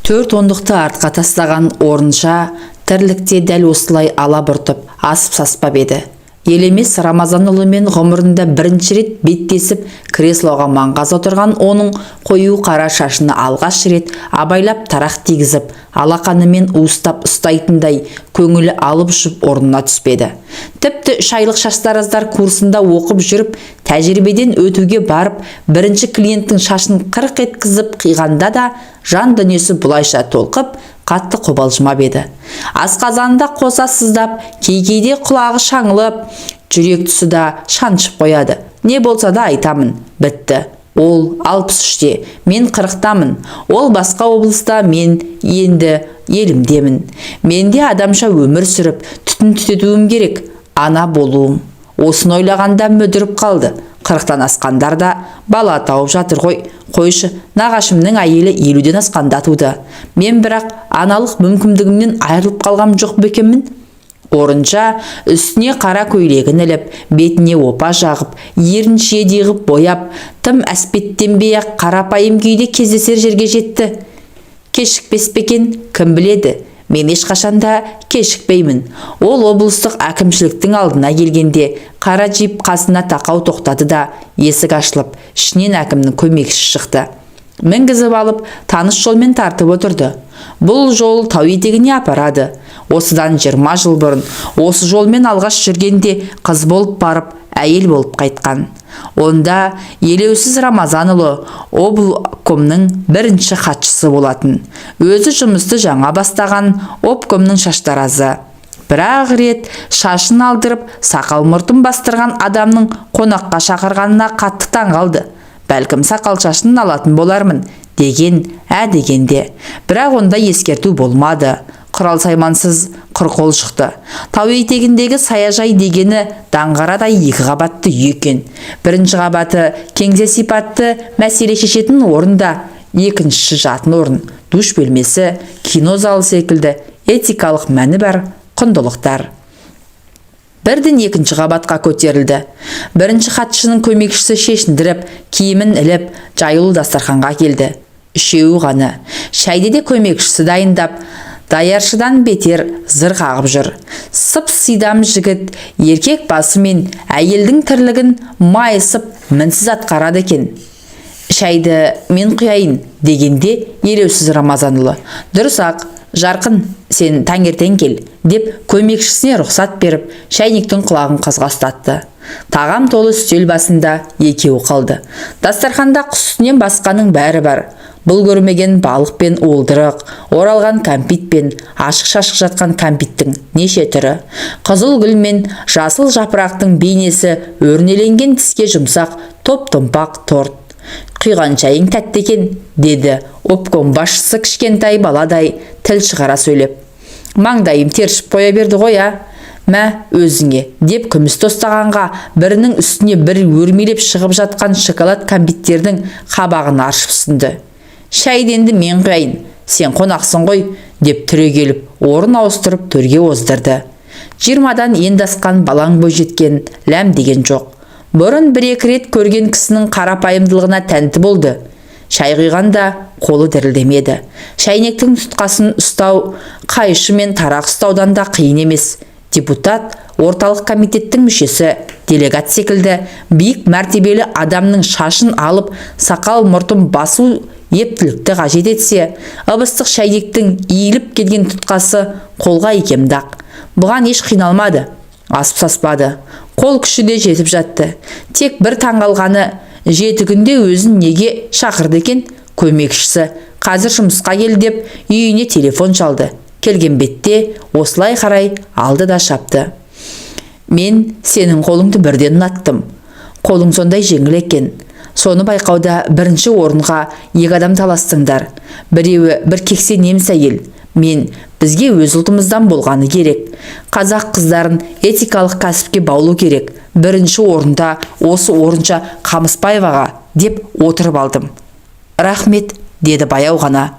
Төрт ондықты артқа тастаған орынша тірлікте дәл осылай алабұртып асып саспап еді. Елемес Рамазанұлымен ғұмырында бірінші рет беттесіп креслоға маңғаз отырған оның қою қара шашыны алғаш рет абайлап тарақ тигізіп, алақанымен уыстап ұстайтындай көңілі алып ұшып орнына түспеді. Тіпті шайлық шаштараздар курсында оқып жүріп, тәжірибеден өтуге барып, бірінші клиенттің шашын қырық еткізіп қиғанда да жан дүниесі бұлайша толқып, қатты қобалжымап еді. Асқазанында қоса сыздап, кейде құлағы шаңылып, жүрек тұсы да шаншып қояды. Не болса да айтамын, бітті. Ол 63-те, мен 40-тамын. Ол басқа облыста, мен енді елімдемін. Менде адамша өмір сүріп, түтін түтетуім керек, ана болуым. Осыны ойлағанда мүдіріп қалды. 40-тан асқандар да бала тауып жатыр ғой. Қойшы, нағашымның әйелі 50-ден асқанда туды. Мен бірақ аналық мүмкіндігімнен айырылып қалғам жоқ бекемін. Орынша үстіне қара көйлегін іліп, бетіне опа жағып, ерін шиедей ғып бояп, тым әспеттенбей-ақ қарапайым күйде кездесер жерге жетті. Кешікпес пе екен, кім біледі? Мен ешқашанда кешікпеймін. Ол облыстық әкімшіліктің алдына келгенде қара джип қасына тақау тоқтады да, есік ашылып, ішінен әкімнің көмекшісі шықты. Мінгізіп алып, таныш жолмен тартып отырды. Бұл жол тау етегіне апарады. Осыдан 20 жыл бұрын осы жолмен алғаш жүргенде қыз болып барып, әйел болып қайтқан. Онда елеусіз Рамазанұлы облкомның бірінші хатшысы болатын. Өзі жұмысты жаңа бастаған обкомның шаштаразы. Бірақ рет шашын алдырып, сақал мұртын бастырған адамның қонаққа шақырғанына қатты таңғалды. Бәлкім сақал шашын алатын болармын дегенде. Бірақ онда ескерту болмады. Құрал саймансыз қырқол шықты. Тау етегіндегі саяжай дегені даңғарадай 2 қабатты үй екен. Бірінші қабаты кеңсе сипатты мәселе шешетін орында, екіншісі жатын орын, душ бөлмесі, кино залы секілді этикалық мәні бар құндылықтар. Бірден екінші қабатқа көтерілді. Бірінші хатшының көмекшісі шешіндіріп, киімін іліп, жаюлы дастарханға келді. Үшеуі ғана. Шайды де көмекшісі дайындап, даяршыдан бетер зыр қағып жүр. Сып-сидам жігіт еркек басымен әйелдің тірлігін майысып мінсіз атқарады екен. Шайды мен құяйын дегенде елеусіз Рамазанұлы: дұрыс-ақ, Жарқын, сен таңертең кел, деп көмекшісіне рұқсат беріп, шайнектің құлағын қызға ұстатты. Тағам толы үстел басында екеуі қалды. Дастарханда құс үстінен басқаның бәрі бар. Бұл көрмеген балық пен уылдырық, оралған кәмпит пен ашық-шашық жатқан кәмпиттің неше түрі. Қызыл гүл мен жасыл жапырақтың бейнесі өрнеленген тіске жұмсақ топ-томпақ торт. Құйған шайың тәтті екен, деді обком басшысы кішкентай баладай тіл шығара сөйлеп. Маңдайым тершіп қоя берді ғой, мә өзіңе, деп күміс тостағанға бірінің үстіне бір өрмелеп шығып жатқан шоколад кәмпиттердің қабағын аршып ұсынды. Шайды енді мен құяйын, сен қонақсың ғой, деп түрегеліп, орын ауыстырып төрге оздырды. 20-дан енді асқан балаң бойжеткен ләм деген жоқ. Бұрын 1-2 рет көрген кісінің қарапайымдылығына тәнті болды. Шай құйғанда қолы дірілдемеді. Шайнектің тұтқасын ұстау, қайшы мен тарақ ұстаудан да қиын емес. Депутат, орталық комитеттің мүшесі, делегат секілді биік мәртебелі адамның шашын алып, сақал мұртын басу ептілікті қажет етсе, ыбыстық шайнектің иіліп келген тұтқасы қолға икемдақ. Бұған еш қиналмады, асып саспады. Қол күші де жетіп жатты. Тек бір таңғалғаны, 7 күнде өзін неге шақырды екен? Көмекшісі қазір жұмысқа кел деп үйіне телефон шалды. Келген бетте осылай қарай алды да шапты. Мен сенің қолыңды бірден ұнаттым. Қолың сондай жеңіл екен. Соны байқауда бірінші орынға 2 адам таластыңдар. Біреуі бір кексе неміс әйел. Мен бізге өз ұлтымыздан болғаны керек. Қазақ қыздарын этикалық кәсіпке баулу керек. Бірінші орында осы орынша Қамысбаеваға деп отырып алдым. Рахмет, деді баяу ғана.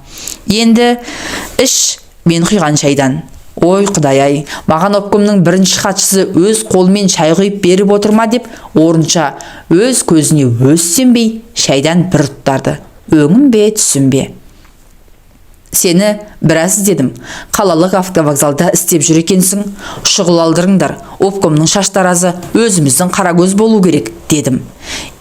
Енді іш мен құйған шайдан. Ой құдай-ай, маған обкомның бірінші хатшысы өз қолымен шай құйып беріп отырма деп орынша өз көзіне өз сенбей шайдан бір тұттарды. Өңім бе, түсім бе? Сені біраз іздедім. Қалалық автовокзалда істеп жүр екенсің. Шұғыл алдырыңдар. Обкомның шаштаразы өзіміздің қарагөз болу керек, дедім.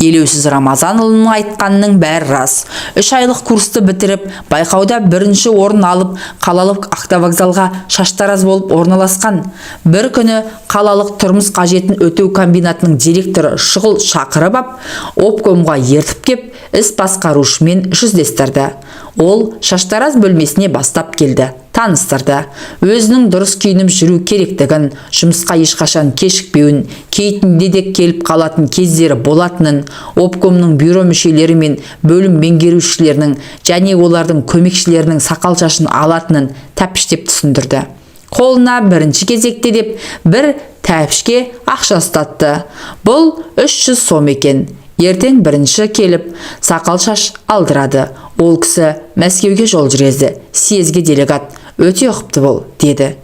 Елеусіз Рамазанұлының айтқанының бәрі рас. 3 айлық курсты бітіріп, байқауда 1-ші орын алып, қалалық автовокзалға шаштараз болып орналасқан. Бір күні қалалық тұрмыс қажетін өтеу комбинатының директоры шұғыл шақырып ап, обкомға ертіп кеп, іс басқарушымен жүздестірді. Ол шаштараз бөлмесіне бастап келді. Таныстырды. Өзінің дұрыс киініп жүру керектігін, жұмысқа ешқашан кешікпеуін, кейтінде де келіп қалатын кездері болатынын, обкомның бюро мүшелері мен бөлім меңгерушілерінің және олардың көмекшілерінің сақал шашын алатынын тәпіштеп түсіндірді. Қолына бірінші кезекте деп бір тәпішке ақша ұстатты. Бұл 300 сом екен. Ертең бірінші келіп, сақал шаш алдырады. Ол кісі Мәскеуге жол жүреді. Съезге делегат. Өте ұқыпты бол, деді.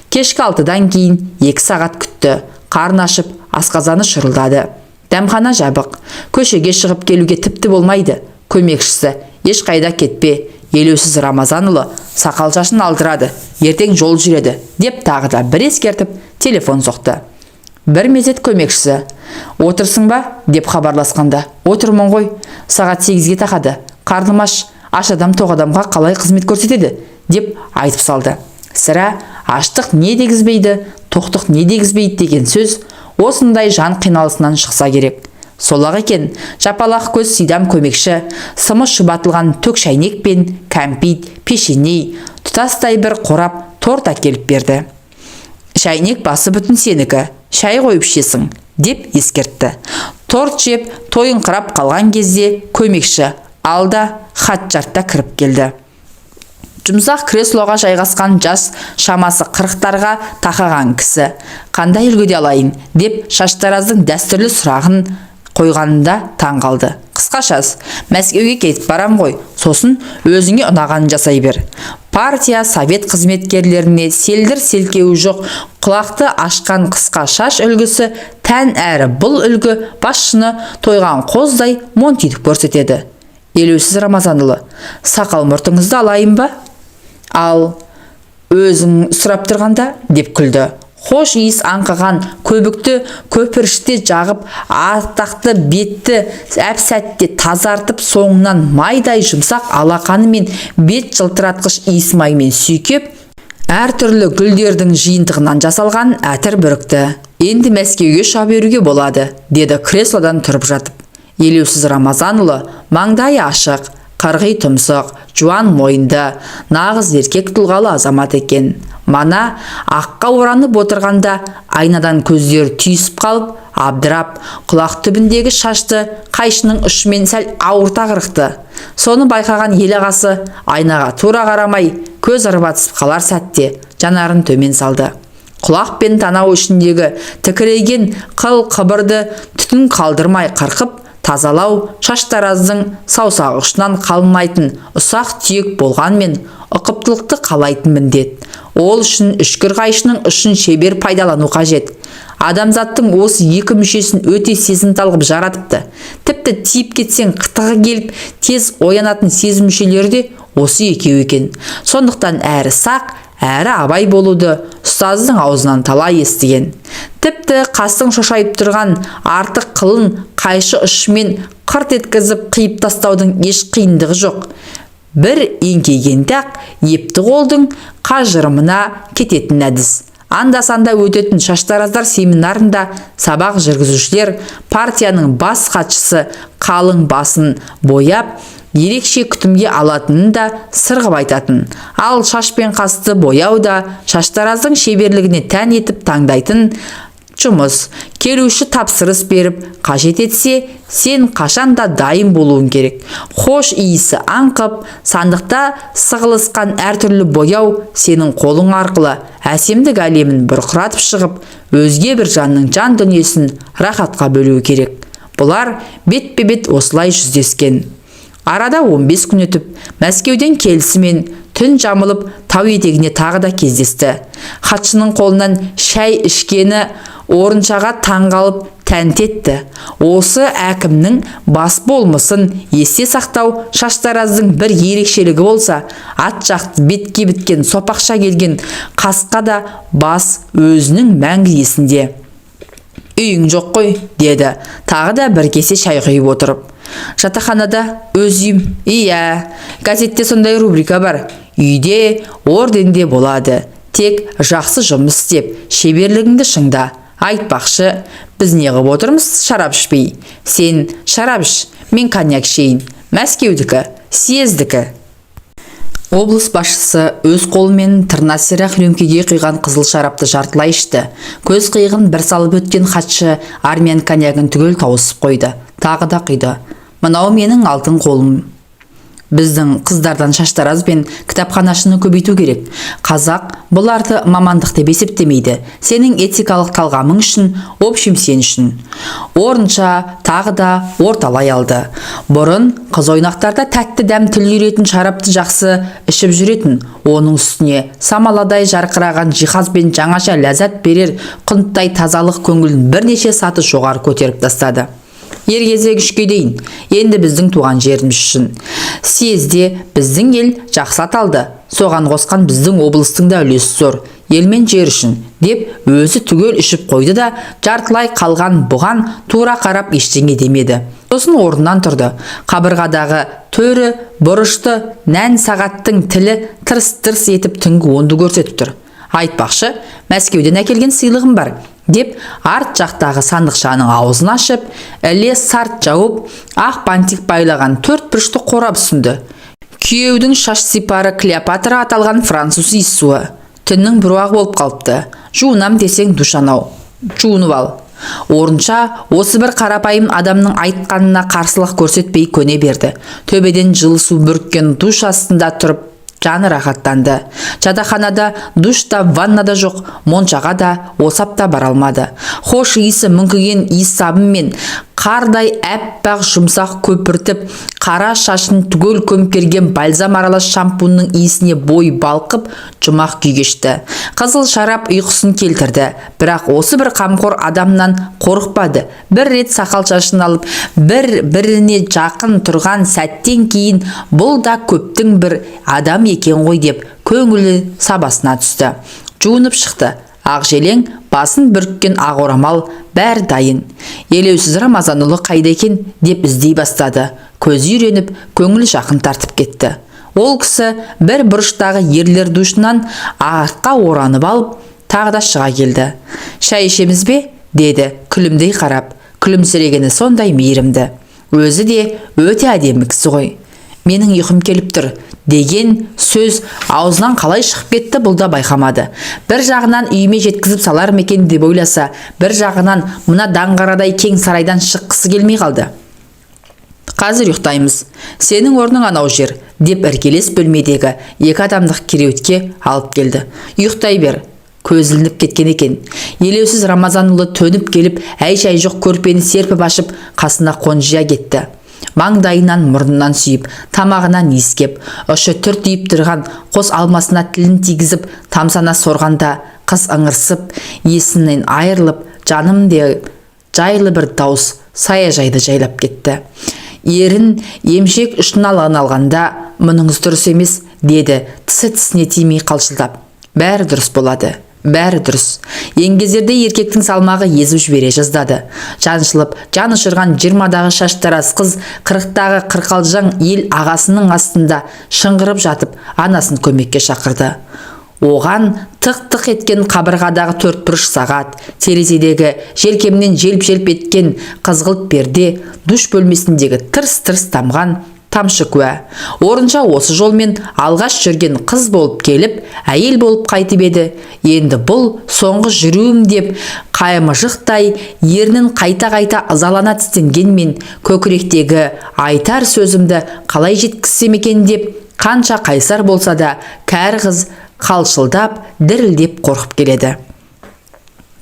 Кешкі 6-дан кейін 2 сағат күтті. Қарны ашып, асқазаны шырылдады. Дәмхана жабық. Көшеге шығып келуге тіпті болмайды. Көмекшісі: ешқайда кетпе. Елеусіз Рамазанұлы сақал шашын алдырады. Ертең жол жүреді, деп тағы да бір ескертіп, телефон соқты. Бір мезет көмекшісі: отырсың ба, деп хабарласқанда: отырмын ғой, сағат 8-ге тақады. Қарным аш адам тоқ адамға қалай қызмет көрсетеді, деп айтып салды. Сірә аштық не дегізбейді, тоқтық не дегізбейді деген сөз осындай жан қиналысынан шықса керек. Сол-ақ екен, жапалақ көз сидам көмекші сымы шұбатылған төк шәйнек пен кәмпит, пешеней, тұтастай бір қорап торт әкеліп берді. Шәйнек басы бүтін сенікі, шай қойып ішесің, деп ескертті. Торт жеп тойыңқырап қалған кезде көмекші алда хат жартта кіріп келді. Жұмсақ креслоға жайғасқан жас шамасы 40-тарға тақаған кісі: қандай үлгіде алайын, деп шаштараздың дәстүрлі сұрағын қойғанында таң қалды. Қысқашасы: Мәскеуге кетіп барам ғой, сосын өзіңе ұнағанын жасай бер. Партия, совет қызметкерлеріне селдір селкеуі жоқ, құлақты ашқан қысқа шаш үлгісі тән әрі бұл үлгі басшыны тойған қоздай монтитіп көрсетеді. Елеусіз Рамазанұлы: сақал мұртыңызды алайын ба? Ал өзің сұрап тұрғанда, деп күлді. Хош иіс аңқыған көбікті көпірште жағып, атақты бетті әп-сәтте тазартып, соңынан майдай жұмсақ алақаны мен бет жылтыратқыш иіс маймен сүйкеп, әртүрлі гүлдердің жиынтығынан жасалған әтір бүрікті. Енді Мәскеуге ұша беруге болады, деді креслодан тұрып жатып. Елеусіз Рамазанұлы маңдайы ашық, қырғи тұмсық, жуан мойынды, нағыз еркек тұлғалы азамат екен. Мана аққа оранып отырғанда айнадан көздері түйісіп қалып, абдырап, құлақ түбіндегі шашты қайшының ұшымен сәл ауырта қырықты. Соны байқаған ел ағасы айнаға тура қарамай, көз ырбатысып қалар сәтте жанарын төмен салды. Құлақ пен танау ішіндегі тікірейген қыл қыбырды түтін қалдырмай қырқып, тазалау шаштараздың саусақ ұшынан қалмайтын ұсақ түйек болғанмен ұқыптылықты қалайтын міндет. Ол үшін үшкір қайшының ұшын шебер пайдалану қажет. Адамзаттың осы екі мүшесін өте сезімтал қылып жаратыпты. Тіпті тиіп кетсең қытығы келіп тез оянатын сезім мүшелері де осы екеу екен. Сондықтан әрі сақ, әрі абай болуды ұстаздың аузынан талай естіген. Тіпті қастың шошайып тұрған артық қылын қайшы ұшымен қырт еткізіп қиып тастаудың еш қиындығы жоқ. Бір еңкейгенде-ақ епті қолдың қажырымына кететін әдіс. Анда-санда өтетін шаштараздар семинарында сабақ жүргізушілер партияның бас хатшысы қалың басын бояп, ерекше күтімге алатынын да сырғып айтатын. Ал шаш пен қасты бояу да шаштараздың шеберлігіне тән етіп таңдайтын жұмыс. Келуші тапсырыс беріп, қажет етсе, сен қашанда дайын болуың керек. Хош иісі аңқып, сандықта сығылысқан әртүрлі бояу сенің қолың арқылы әсемдік әлемін бұрқыратып шығып, өзге бір жанның жан дүниесін рахатқа бөлуі керек. Бұлар бет-бе-бет осылай жүздескен. Арада 15 күн өтіп, Мәскеуден келісімен түн жамылып, тау етегіне тағы да кездесті. Хатшының қолынан шәй ішкені орыншаға таңғалып тәнті етті. Осы әкімнің бас болмысын есте сақтау шаштараздың бір ерекшелігі болса, ат жақты бетке біткен сопақша келген қасқа да бас өзінің мәңгі есінде. Үйің жоқ қой, деді, тағы да бір кесе шай құйып отырып. Жатақханада өз үйім. Иә, газетте сондай рубрика бар. Үйде орденде болады. Тек жақсы жұмыс істеп, шеберлігіңді шыңда. Айтпақшы, біз неғып отырмыз шарап ішпей? Сен шарап іш, мен коньяк ішейін. Мәскеудікі, съездікі. Облыс басшысы өз қолымен тырна сирақ рюмкеге құйған қызыл шарапты жартылай ішті. Көз қиығын бір салып өткен хатшы армян коньягын түгел тауысып қойды. Тағы да құйды. Мынау менің алтын қолым. Біздің қыздардан шаштараз бен кітапханашыны көбейту керек. Қазақ бұларды мамандық деп есептемейді. Сенің этикалық талғамың үшін, общем сен үшін. Орынша тағы да орталай алды. Бұрын қыз ойнақтарда тәтті дәм тіл үйретін шарапты жақсы ішіп жүретін. Оның үстіне самаладай жарқыраған жиһаз бен жаңаша ләззат берер құнттай тазалық көңілін бірнеше саты жоғары көтеріп тастады. Ергезек үшке дейін, енді біздің туған жеріміз үшін. Съезде біздің ел жақсы аталды. Соған қосқан біздің облыстың да үлесі зор. Елмен жер үшін, деп өзі түгел ішіп қойды да, жартылай қалған бұған тура қарап ештеңе демеді. Сосын орнынан тұрды. Қабырғадағы төрі, бұрышты, нән сағаттың тілі тырс-тырс етіп түнгі 10-ды көрсетіп тұр. Айтпақшы, Мәскеуден әкелген сыйлығым бар, деп арт жақтағы сандықшаның аузын ашып, іле сарт жауып, ақ бантик байлаған 4 бұрышты қорап ұсынды. Күйеудің шаш сипары Клеопатра аталған француз иіссуы. Түннің бұруақ болып қалыпты. Жуынам десең душ анау. Жуынып ал. Орынша осы бір қарапайым адамның айтқанына қарсылық көрсетпей көне берді. Төбеден жылы су бүріккен душ астында тұрып, жаны рахаттанды. Жатақханада душта, ваннада жоқ, моншаға да, осап та бара алмады. Хош иісі мүңкіген иіс сабынмен қардай әппақ жұмсақ көпіртіп, қара шашын түгел көмкерген бальзам аралас шампунның иісіне бой балқып, жұмақ күй кешті. Қызыл шарап ұйқысын келтірді, бірақ осы бір қамқор адамнан қорықпады. Бір рет сақал шашын алып, біріне жақын тұрған сәттен кейін бұл да көптің бір адам екен ғой деп көңілі сабасына түсті. Жуынып шықты. Ақ желең, басын бүріккен ақ орамал, бәрі дайын. Елеусіз Рамазанұлы қайда екен деп іздей бастады. Көзі үйреніп, көңілі жақын тартып кетті. Ол кісі бір бұрыштағы ерлер душынан ағаққа оранып алып, тағы да шыға келді. Шай ішеміз бе? Деді, күлімдей қарап. Күлімсірегені сондай мейірімді. Өзі де өте әдемі кісі ғой. Менің ұйқым келіп тұр, деген сөз аузынан қалай шығып кетті, бұл да байқамады. Бір жағынан үйіме жеткізіп салар мекен деп ойласа, бір жағынан мына даңғарадай кең сарайдан шыққысы келмей қалды. Қазір ұйықтаймыз. Сенің орның анау жер, деп іркелес бөлмедегі екі адамдық кереуетке алып келді. Ұйықтай бер. Көз ілініп кеткен екен. Елеусіз Рамазанұлы төніп келіп, әй-шәй жоқ көрпені серпіп ашып, қасына қонжия кетті. Маңдайынан мұрнынан сүйіп, тамағынан иіскеп, ұшы түртиіп тұрған қос алмасына тілін тигізіп, тамсана сорғанда қыз ыңырсып, есінен айырылып, жаным де жайлы бір дауыс саяжайды жайлап кетті. Ерін емшек ұшына алғанда, мұныңыз дұрыс емес, деді, тісі-тісіне тимей қалшылдап. Бәрі дұрыс болады. Бәрі дұрыс. Еңгезерде еркектің салмағы езіп жібере жаздады. Жаншылып, жан ұшырған 20-дағы шаштараз қыз 40-дағы қырқалжаң ел ағасының астында шыңғырып жатып, анасын көмекке шақырды. Оған тық-тық еткен қабырғадағы 4 бұрыш сағат, терезедегі желкемнен желп-желп еткен қызғылт перде, душ бөлмесіндегі тырс-тырс тамған тамшы куә. Орынша осы жолмен алғаш жүрген қыз болып келіп, әйел болып қайтып еді. Енді бұл соңғы жүруім деп қаймыжықтай ернін қайта-қайта ызалана тістенгенмен көкіректегі айтар сөзімді қалай жеткізсем екен деп қанша қайсар болса да кәрі қыз қалшылдап, дірілдеп қорқып келеді.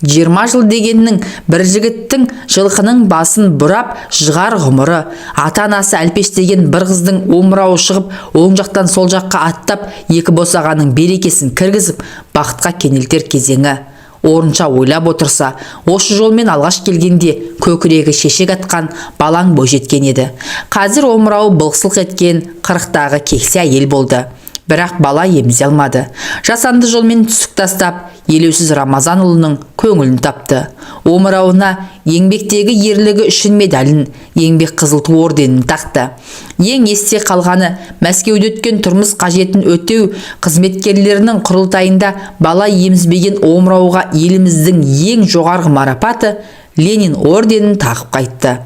20 жыл дегеннің бір жігіттің жылқының басын бұрап жығар ғұмыры, ата-анасы әлпештеген бір қыздың омырауы шығып, оң жақтан сол жаққа аттап, екі босағаның берекесін кіргізіп, бақытқа кенелтер кезеңі. Орынша ойлап отырса, осы жолмен алғаш келгенде көкірегі шешек атқан балаң бойжеткен еді. Қазір омырауы былқсылық еткен 40-тағы кексе әйел болды. Бірақ бала емізе алмады. Жасанды жолмен түсік тастап, елеусіз Рамазанұлының көңілін тапты. Омырауына еңбектегі ерлігі үшін медалін, еңбек қызыл ту орденін тақты. Ең есте қалғаны Мәскеуде өткен тұрмыс қажетін өтеу қызметкерлерінің құрылтайында бала емізбеген омырауға еліміздің ең жоғарғы марапаты Ленин орденін тағып қайтты.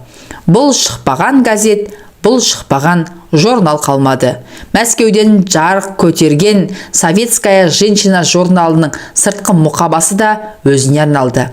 Бұл шықпаған газет, бұл шықпаған журнал қалмады. Мәскеуден жарық көтерген Советская женщина журналының сыртқы мұқабасы да өзіне арналды.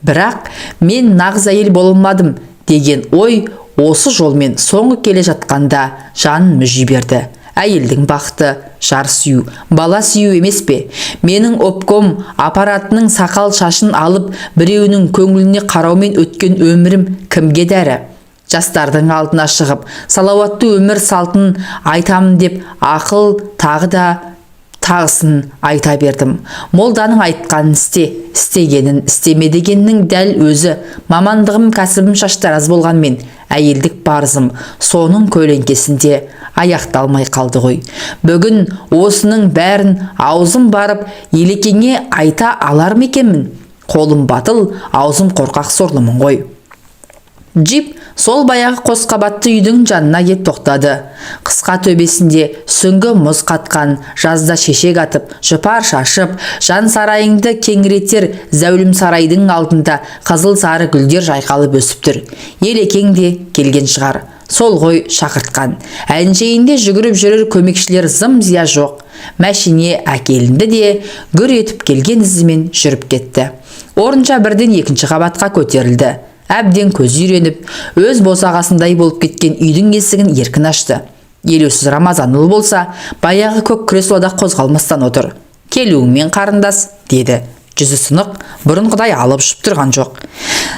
Бірақ мен нағыз әйел болмадым деген ой осы жолмен соңғы келе жатқанда жанын мүжи берді. Әйелдің бақыты жар сүю, бала сүю емес пе? Менің обком аппаратының сақал шашын алып біреуінің көңіліне қараумен өткен өмірім кімге дәрі? Жастардың алдына шығып, салауатты өмір салтын айтамын деп ақыл тағы да тағысын айта бердім. Молданың айтқанын істе, істегенін істеме дегеннің дәл өзі. Мамандығым кәсібім шаштараз болғанмен, әйелдік парызым соның көлеңкесінде аяқталмай қалды ғой. Бүгін осының бәрін аузым барып елекеңе айта алар ма екенмін? Қолым батыл, аузым қорқақ сорлымын ғой. Джип сол баяғы қосқабатты үйдің жанына кеп тоқтады. Қысқа төбесінде сүңгі мұз қатқан, жазда шешек атып, жұпар шашып, жан сарайыңды кеңіретер зәулім сарайдың алдында қызыл сары гүлдер жайқалып өсіп тұр. Елекең де келген шығар. Сол ғой шақыртқан. Әншейінде жүгіріп жүрер көмекшілер зым-зия жоқ. Мәшине әкелінді де гүр етіп келген ізімен жүріп кетті. Орынша бірден екінші қабатқа көтерілді. Әбден көз үйреніп, өз босағасындай болып кеткен үйдің есігін еркін ашты. Елеусіз Рамазанұлы болса, баяғы көк креслода қозғалмастан отыр. Келуіңмен қарындас, деді. Жүзі сынық, бұрынғыдай алып ұшып тұрған жоқ.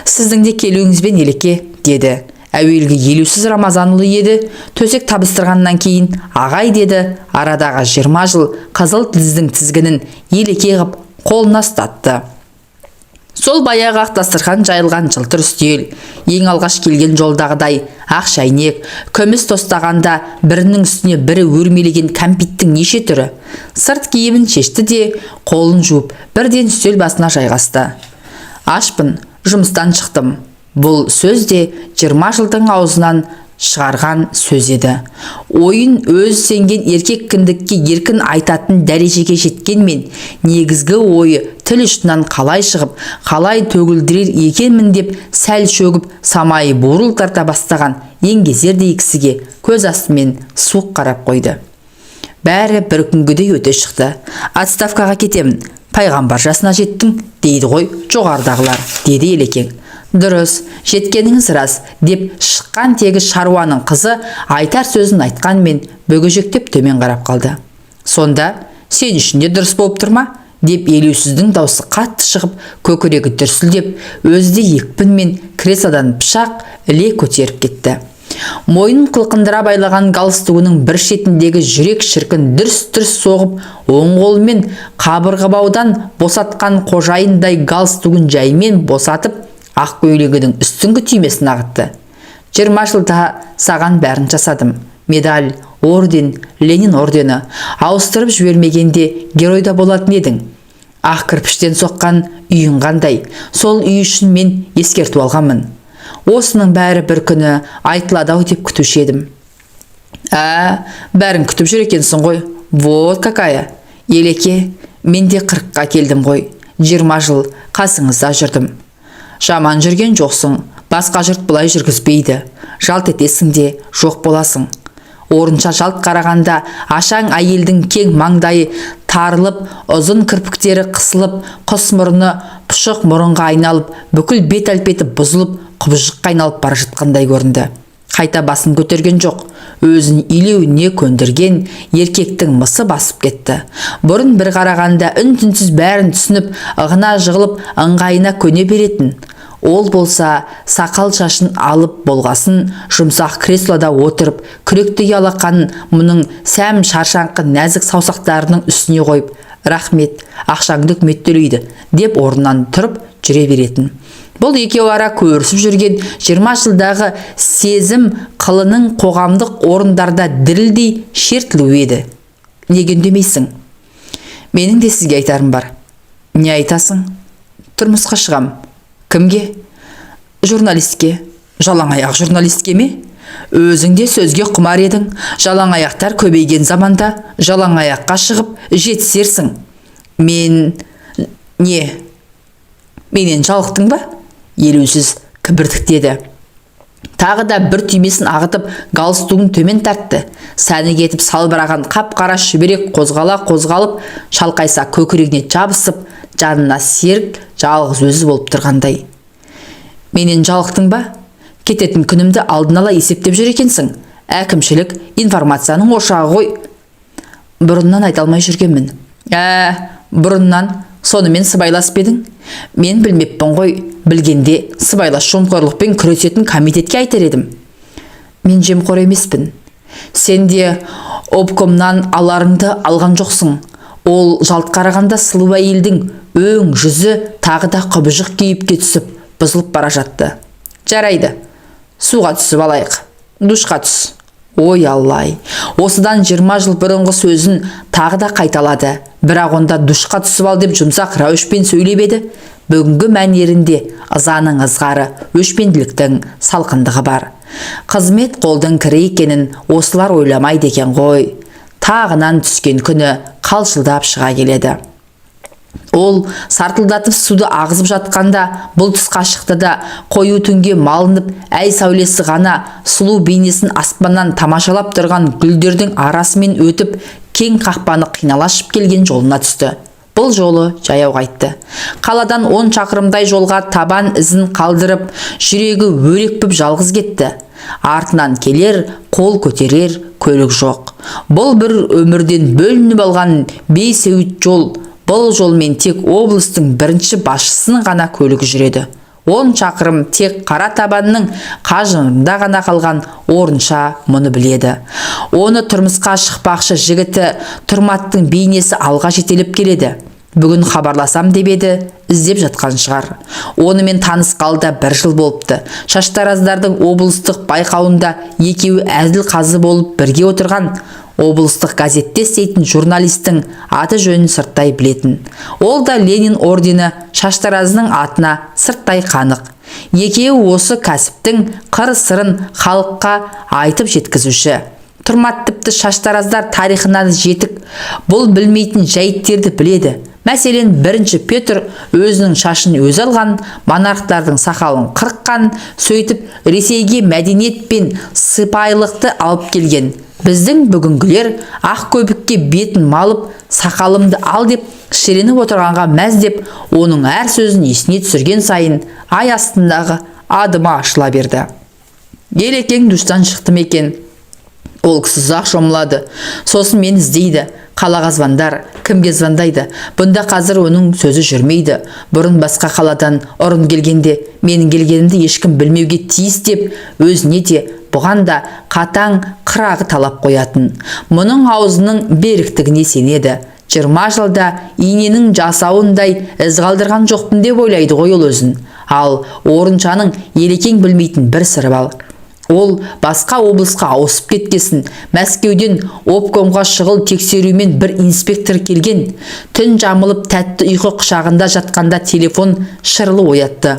Сіздің де келуіңізбен Елеке, деді. Әуелгі елеусіз Рамазанұлы еді. Төсек табыстырғаннан кейін ағай деді. Арадағы 20 жыл қызыл тіздің тізгінін Елеке ғып қолына ұстатты. Сол баяғы ақ дастархан жайылған жылтыр үстел, ең алғаш келген жолдағыдай ақ шайнек, күміс тостағанда бірінің үстіне бірі өрмелеген кәмпиттің неше түрі. Сырт киімін шешті де, қолын жуып, бірден үстел басына жайғасты. Ашпын, жұмыстан шықтым. Бұл сөз де 20 жылдың аузынан шығарған сөз еді. Ойын өз сенген еркек кіндікке еркін айтатын дәрежеге жеткенмен, негізгі ойы тіл ұшынан қалай шығып, қалай төгілдірер екенмін деп сәл шөгіп, самайы бурыл тарта бастаған еңгезердей кісіге көз астымен суық қарап қойды. Бәрі бір күнгідей өте шықты. Отставкаға кетемін, пайғамбар жасына жеттің, дейді ғой жоғардағылар, деді Елекең. Дұрыс, жеткеніңіз рас, деп шыққан тегі шаруаның қызы айтар сөзін айтқанмен бөгежектеп төмен қарап қалды. Сонда, сен үшін де дұрыс болып тұрма? Деп елеусіздің даусы қатты шығып, көкірегі дүрсілдеп, өзде екпінмен креслодан пышақ іле көтеріп кетті. Мойнын қылқындыра байлаған галстугының бір шетіндегі жүрек шіркін дүрс-дүрс соғып, оң қолымен қабырғабаудан босатқан қожайындай галстугын жаймен босатып, ақ көйлегінің үстіңгі түймесін ағытты. 20 жылда саған бәрін жасадым. Медаль, орден, Ленин ордені. Ауыстырып жібермегенде геройда болатын едің. Ақ кірпіштен соққан үйің қандай. Сол үй үшін мен ескерту алғанмын. Осының бәрі бір күні айтылады-ау деп күтуші едім. Бәрін күтіп жүр екенсің ғой. Вот какая. Елеке, мен де 40-қа келдім ғой. 20 жыл қасыңызда жүрдім. Жаман жүрген жоқсың, басқа жұрт бұлай жүргізбейді. Жалт етесің де жоқ боласың. Орынша жалт қарағанда ашаң әйелдің кең маңдайы тарылып, ұзын кірпіктері қысылып, құс мұрны пұшық мұрынға айналып, бүкіл бет әлпеті бұзылып, құбыжыққа айналып бара жатқандай көрінді. Қайта басын көтерген жоқ. Өзін илеуіне көндірген еркектің мысы басып кетті. Бұрын бір қарағанда үн-түнсіз бәрін түсініп, ығына жығылып, ыңғайына көне беретін. Ол болса, сақал шашын алып болғасын, жұмсақ креслода отырып, күректі алақанын мұның сәм шаршаңқы нәзік саусақтарының үстіне қойып, рахмет, ақшаңды үкімет төлейді, деп орнынан тұрып жүре беретін. Бұл екеуі ара көрісіп жүрген 20 жылдағы сезім қылының қоғамдық орындарда дірілдей шертілу еді. Неге үндемейсің? Менің де сізге айтарым бар. Не айтасың? Тұрмысқа шығам. Кімге? Журналистке. Жалаң аяқ журналистке ме? Өзің де сөзге құмар едің. Жалаң аяқтар көбейген заманда жалаң аяққа шығып жетісерсің. Не? Менен жалықтың ба? Елеусіз кібіртіктеді. Тағы да бір түймесін ағытып, галстугын төмен тартты. Сәні кетіп салбыраған қап-қара шүберек қозғалып, шалқайса көкірегіне жабысып, жанына серік жалғыз өзі болып тұрғандай. Менен жалықтың ба? Кететін күнімді алдын ала есептеп жүр екенсің. Әкімшілік информацияның ошағы ғой. Бұрыннан айта алмай жүргенмін. Бұрыннан сонымен сыбайлас бедің? Мен білмеппін ғой. Білгенде сыбайлас жемқорлықпен күресетін комитетке айтар едім. Мен жемқор емеспін. Сен де обкомнан аларыңды алған жоқсың. Ол жалт қарағанда сұлу әйелдің өң жүзі тағы да құбыжық кейіпке түсіп, бұзылып бара жатты. Жарайды, суға түсіп алайық. Душқа түс. Ой Аллай, осыдан 20 жыл бұрынғы сөзін тағы да қайталады. Бірақ онда душқа түсіп ал деп жұмсақ рәуішпен сөйлеп еді. Бүгінгі мәнерінде ызаның ызғары, өшпенділіктің салқындығы бар. Қызмет қолдың кірі екенін осылар ойламайды екен ғой. Тағынан түскен күні қалшылдап шыға келеді. Ол сартылдатып суды ағызып жатқанда бұл тұсқа шықты да қою түнге малынып, әй сәулесі ғана сұлу бейнесін аспаннан тамашалап тұрған гүлдердің арасымен өтіп, кең қақпаны қиналашып келген жолына түсті. Бұл жолы жаяу қайтты. Қаладан 10 шақырымдай жолға табан ізін қалдырып, жүрегі өрекпіп жалғыз кетті. Артынан келер, қол көтерер көлік жоқ. Бұл бір өмірден бөлініп алған бейсеуіт жол. Бұл жолмен тек облыстың бірінші басшысының ғана көлігі жүреді. 10 шақырым тек қара табанның қажырында ғана қалған орынша мұны біледі. Оны тұрмысқа шықпақшы жігіті Тұрматтың бейнесі алға жетелеп келеді. Бүгін хабарласам деп еді, іздеп жатқан шығар. Онымен танысқалда 1 жыл болыпты. Шаштараздардың облыстық байқауында екеуі әзіл қазы болып бірге отырған. Облыстық газетте істейтін журналистің аты жөнін сырттай білетін. Ол да Ленин ордені Шаштараздың атына сырттай қанық. Екеуі осы кәсіптің қыр-сырын халыққа айтып жеткізуші. Тұрмат тіпті Шаштараздар тарихынан жетік. Бұл білмейтін жәйттерді біледі. Мәселен, 1 Петр өзінің шашын өзі алған, монархтардың сақалын қырыққан, сөйтіп Ресейге мәдениет пен сыпайылықты алып келген. Біздің бүгінгілер ақ көбікке бетін малып, сақалымды ал деп шіреніп отырғанға мәз деп, оның әр сөзін есіне түсірген сайын ай астындағы адымы ашыла берді. Елекең душтан шықтым екен. Ол кісі ұзақ шомылады. Сосын мен іздейді. Қалаға звондар, кімге звондайды? Бұнда қазір оның сөзі жүрмейді. Бұрын басқа қаладан ұрын келгенде, менің келгенімді ешкім білмеуге тиіс деп, өзіне де бұған да қатаң қырағы талап қоятын. Мұның аузының беріктігіне сенеді. 20 жылда иненің жасауындай із қалдырған жоқпын деп ойлайды ғой ол өзін. Ал орыншаның Елекең білмейтін бір сыры бар. Ол басқа облысқа ауысып кеткесін, Мәскеуден обкомға шұғыл тексерумен бір инспектор келген. Түн жамылып тәтті ұйқы құшағында жатқанда телефон шырылы оятты.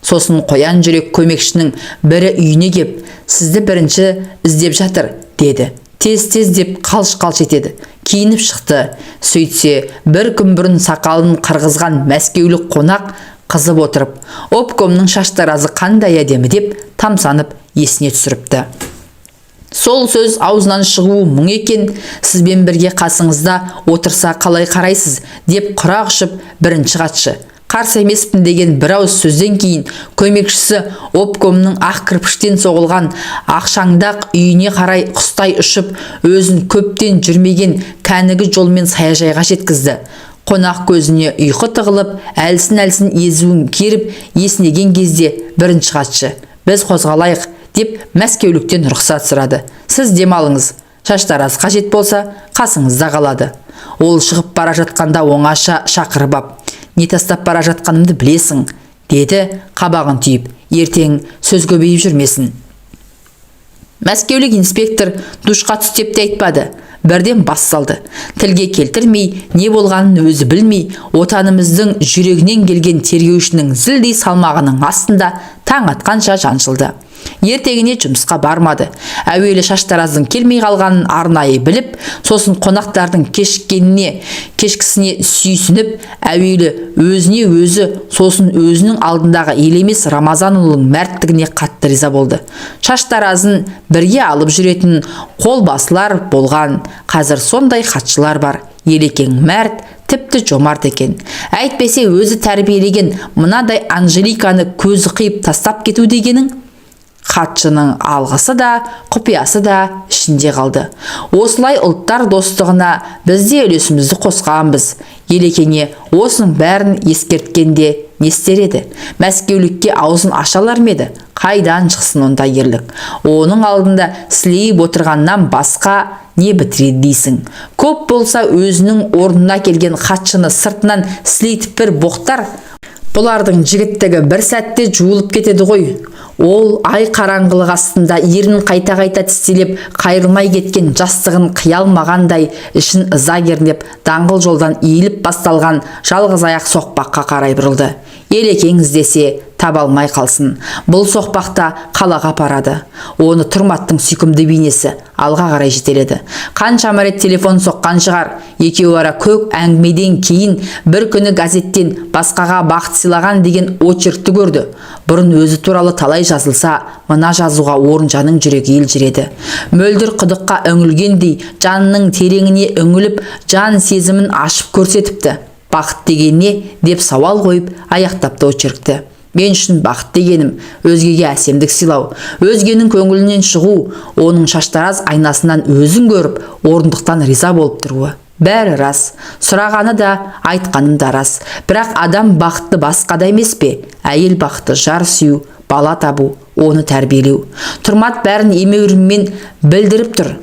Сосын қоян жүрек көмекшінің бірі үйіне кеп, сізді бірінші іздеп жатыр, деді. Тез-тез деп қалш-қалш етеді. Киініп шықты. Сөйтсе, бір күн бұрын сақалын қырғызған мәскеулік қонақ қызып отырып, обкомның Шаштаразы қандай әдемі деп тамсанып есіне түсіріпті. Сол сөз аузынан шығуы мұң екен, сізбен бірге қасыңызда отырса қалай қарайсыз деп құрақ ұшып 1 хатшы. Қарсы емеспін деген бір ауыз сөзден кейін көмекшісі обкомның ақ кірпіштен соғылған ақшаңдақ үйіне қарай құстай ұшып, өзін көптен жүрмеген кәнігі жолмен саяжайға жеткізді. Қонақ көзіне ұйқы тығылып, әлсін-әлсін езуін керіп, еснеген кезде 1 хатшы: біз қозғалайық деп Мәскеуліктен рұқсат сұрады. Сіз демалыңыз, Шаштараз қажет болса, қасыңызда қалады. Ол шығып бара жатқанда оңаша шақырып ап: «Не тастап бара жатқанымды білесің», деді қабағын түйіп. «Ертең сөз көбейіп жүрмесін». Мәскеулік инспектор душқа түс деп те айтпады. Бірден бас салды. Тілге келтірмей, не болғанын өзі білмей, отанымыздың жүрегінен келген тергеушінің зілдей салмағының астында таң атқанша жаншылды. Ертегіне жұмысқа бармады. Әуелі шаштараздың келмей қалғанын арнайы біліп, сосын қонақтардың кешкісіне сүйсініп, әуелі өзіне өзі, сосын өзінің алдындағы елемес Рамазанұлының мәрттігіне қатты риза болды. Шаштаразын бірге алып жүретін қолбасылар болған, қазір сондай хатшылар бар. Елекең мәрт, тіпті жомарт екен. Әйтпесе өзі тәрбиелеген мынадай Анжеликаны көзі қиып тастап кету дегенің. Хатшының алғысы да, құпиясы да ішінде қалды. Осылай ұлттар достығына бізде үлесімізді қосқанбыз. Елекеңе осының бәрін ескерткенде не істер еді? Мәскеулікке аузын ашалар ма еді? Қайдан шықсын ондай ерлік? Оның алдында сілейіп отырғаннан басқа не бітіреді дейсің? Көп болса өзінің орнына келген хатшыны сыртынан сілейтіп бір боқтар. Бұлардың жігіттігі бір сәтте жуылып кетеді ғой. Ол ай қараңғылық астында ерін қайта-қайта тістелеп, қайырылмай кеткен жастығын қия алмағандай, ішін ыза кернеп, даңғыл жолдан иіліп басталған жалғыз аяқ соқпаққа қарай бұрылды. Елекең іздесе таба алмай қалсын. Бұл соқпақта қалаға апарады. Оны Тұрматтың сүйкімді бейнесі алға қарай жетеледі. Қаншама рет телефон соққан шығар. Екеуі ара көк әңгімеден кейін бір күні газеттен басқаға бақыт сыйлаған деген очеркті көрді. Бұрын өзі туралы талай жазылса, мына жазуға Орынжанның жүрегі елжіреді. Мөлдір құдыққа үңілгендей жанының тереңіне үңіліп, жан сезімін ашып көрсетіпті. Бақыт деген не деп сауал қойып аяқтапты очеркті. Мен үшін бақыт дегенім өзгеге әсемдік сыйлау, өзгенің көңілінен шығу, оның шаштараз айнасынан өзін көріп, орындықтан риза болып тұруы. Бәрі рас, сұрағаны да, айтқаным да рас. Бірақ адам бақытты басқада емес пе? Әйел бақыты жар сүю, бала табу, оны тәрбиелеу. Тұрмат бәрін емеурінмен білдіріп тұр.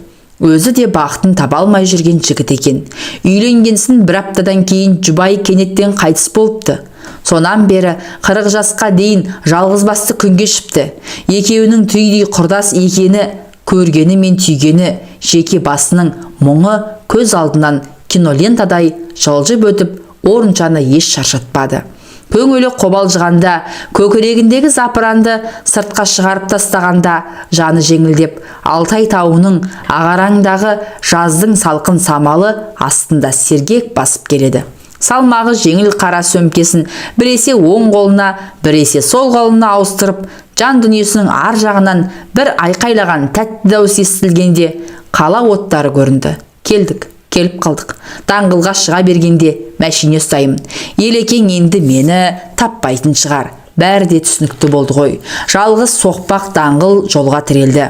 Өзі де бақытын таба алмай жүрген жігіт екен. Үйленгенсін бір аптадан кейін жұбайы кенеттен қайтыс болыпты. Сонан бері 40 жасқа дейін жалғызбасты күн кешіпті. Екеуінің түйдей құрдас екені, көргені мен түйгені, жеке басының мұңы көз алдынан кинолентадай жылжып өтіп, Орынжаны еш шаршатпады. Көңілі қобалжығанда, көкірегіндегі запыранды сыртқа шығарып тастағанда, жаны жеңілдеп, Алтай тауының ағараңдағы жаздың салқын самалы астында сергек басып келеді. Салмағы жеңіл қара сөмкесін біресе оң қолына, біресе сол қолына ауыстырып, жан дүниесінің ар жағынан бір айқайлаған тәтті дауыс естілгенде қала оттары көрінді. Келіп қалдық. Даңғылға шыға бергенде мәшине ұстаймын. Елекең енді мені таппайтын шығар. Бәрі де түсінікті болды ғой. Жалғыз соқпақ даңғыл жолға тірелді.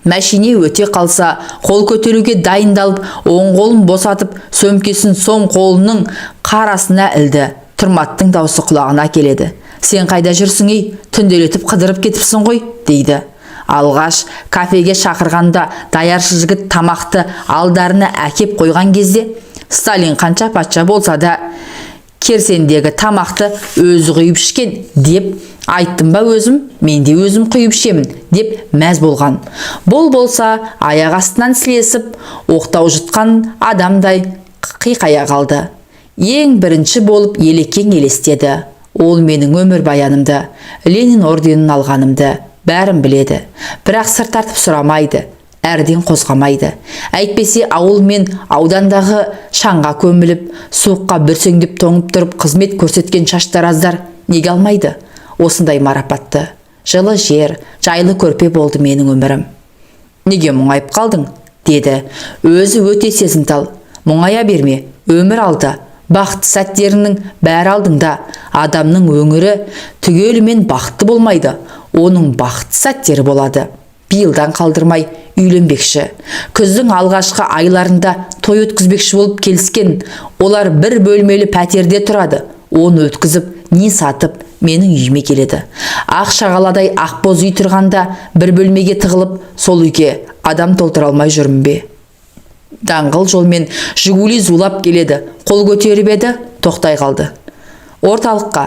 Мәшине өте қалса, қол көтеруге дайындалып, оң қолын босатып, сөмкесін соң қолының қарасына ілді. Тұрматтың даусы құлағына келеді. Сен қайда жүрсің ей? Түнделетіп қыдырып кетіпсің ғой, дейді. Алғаш кафеге шақырғанда даяршы жігіт тамақты алдарына әкеп қойған кезде, Сталин қанша патша болса да керсендегі тамақты өзі құйып ішкен деп айттым ба өзім, мен де өзім құйып ішемін деп мәз болған. Бұл болса аяқ астынан сілесіп, оқтау жұтқан адамдай қиқая қалды. Ең бірінші болып Елекең елестеді. Ол менің өмір баянымды, Ленин орденін алғанымды бәрін біледі. Бірақ сыр тартып сұрамайды, әрден қозғамайды. Әйтпесе ауыл мен аудандағы шаңға көміліп, суыққа бүрсеңдеп тоңып тұрып қызмет көрсеткен шаштараздар неге алмайды осындай марапатты? Жылы жер, жайлы көрпе болды менің өмірім. Неге мұңайып қалдың? Деді. Өзі өте сезімтал. Мұңая берме, өмір алда. Бақытты сәттерінің бәрі алдыңда. Адамның өңірі түгелімен бақытты болмайды. Оның бақытты сәттері болады. Биылдан қалдырмай үйленбекші. Күздің алғашқы айларында той өткізбекші болып келіскен. Олар бір бөлмелі пәтерде тұрады. Оны өткізіп, не сатып, менің үйіме келеді. Ақ шағаладай ақбоз үй тұрғанда бір бөлмеге тығылып, сол үйге адам толтыра алмай жүрмін бе? Даңғыл жолмен Жигули зулап келеді. Қол көтеріп еді, тоқтай қалды. Орталыққа.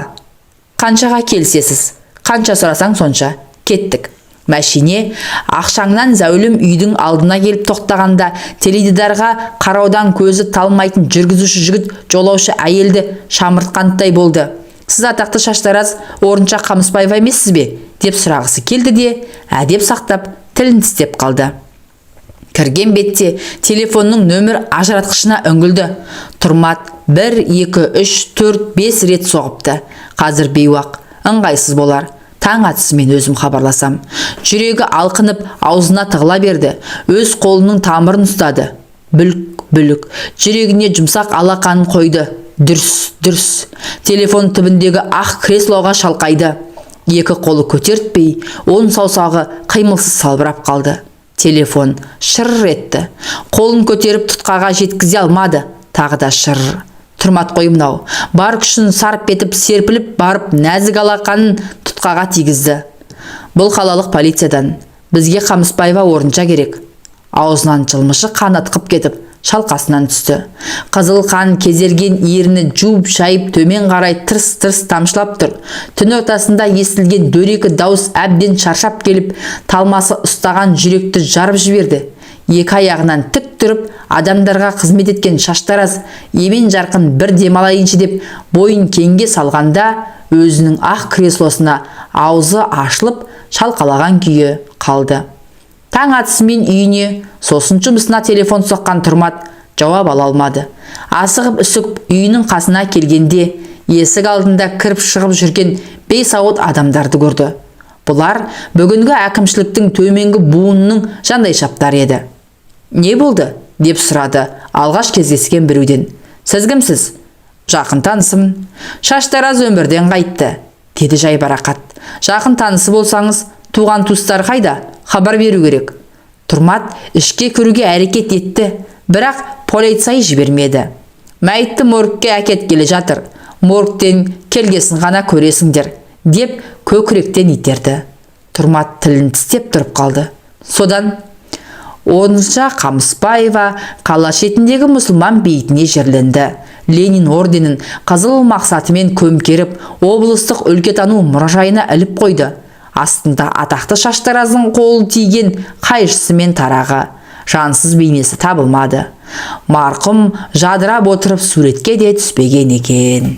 Қаншаға келсесіз? Қанша сұрасаң сонша. Кеттік. Мәшине ақшаңнан зәулім үйдің алдына келіп тоқтағанда теледидарға қараудан көзі талмайтын жүргізуші жігіт жолаушы әйелді шамыртқандай болды. Сіз атақты Шаштараз Орынша Қамысбаева емессіз бе? Деп сұрағысы келді де, әдеп сақтап тілін тістеп қалды. Кірген бетте телефонның нөмір ажыратқышына үңілді. Тұрмат 1, 2, 3, 4, 5 рет соғыпты. Қазір бейуақ, ыңғайсыз болар. Таң атысымен өзім хабарласам. Жүрегі алқынып, аузына тығыла берді. Өз қолының тамырын ұстады. Бүлік. Жүрегіне жұмсақ алақанын қойды. Дүрс. Телефон түбіндегі ақ креслоға шалқайды. Екі қолы көтертпей, он саусағы қимылсыз салбырап қалды. Телефон шырр етті. Қолын көтеріп тұтқаға жеткізе алмады. Тағы да шырр. Тұрмат қой мынау. Бар күшін сарп етіп, серпіліп барып, нәзік алақанын тұтқаға тигізді. Бұл қалалық полициядан. Бізге Қамысбаева Орынша керек. Аузынан жылмышы қан атқып кетіп, шалқасынан түсті. Қызыл қан кезерген еріні жуып шайып төмен қарай тырс тамшылап тұр. Түн ортасында естілген дөрекі дауыс әбден шаршап келіп, талмасы ұстаған жүректі жарып жіберді. Екі аяғынан тік тұрып, адамдарға қызмет еткен Шаштараз емен жарқын бір демалайыншы деп бойын кеңге салғанда, өзінің ақ креслосына аузы ашылып, шалқалаған күйі қалды. Таң атысымен үйіне, сосын жұмысына телефон соққан Тұрмат жауап ала алмады. Асығып үсігіп үйінің қасына келгенде, есік алдында кіріп шығып жүрген бейсауыт адамдарды көрді. Бұлар бүгінгі әкімшіліктің төменгі буынының жандай шаптары еді. «Не болды?» деп сұрады алғаш кездескен біреуден. «Сіз кімсіз?» «Жақын танысымын». «Шаштараз өмірден қайтты», деді жайбарақат. «Жақын танысы болсаңыз, туған туыстар қайда? Хабар беру керек». Тұрмат ішке кіруге әрекет етті, бірақ полицай жібермеді. «Мәйітті моргке әкеткелі жатыр. Моргтен келгесін ғана көресіңдер», деп көкіректен итерді. Тұрмат тілін тістеп тұрып қалды. Содан Орынша Қамысбаева қала шетіндегі мұсылман бейітіне жерленді. Ленин орденін қызыл мақсатымен көмкеріп, облыстық өлкетану мұражайына іліп қойды. Астында атақты Шаштараздың қолы тиген қайшысы мен тарағы. Жансыз бейнесі табылмады. Марқұм жадырап отырып суретке де түспеген екен.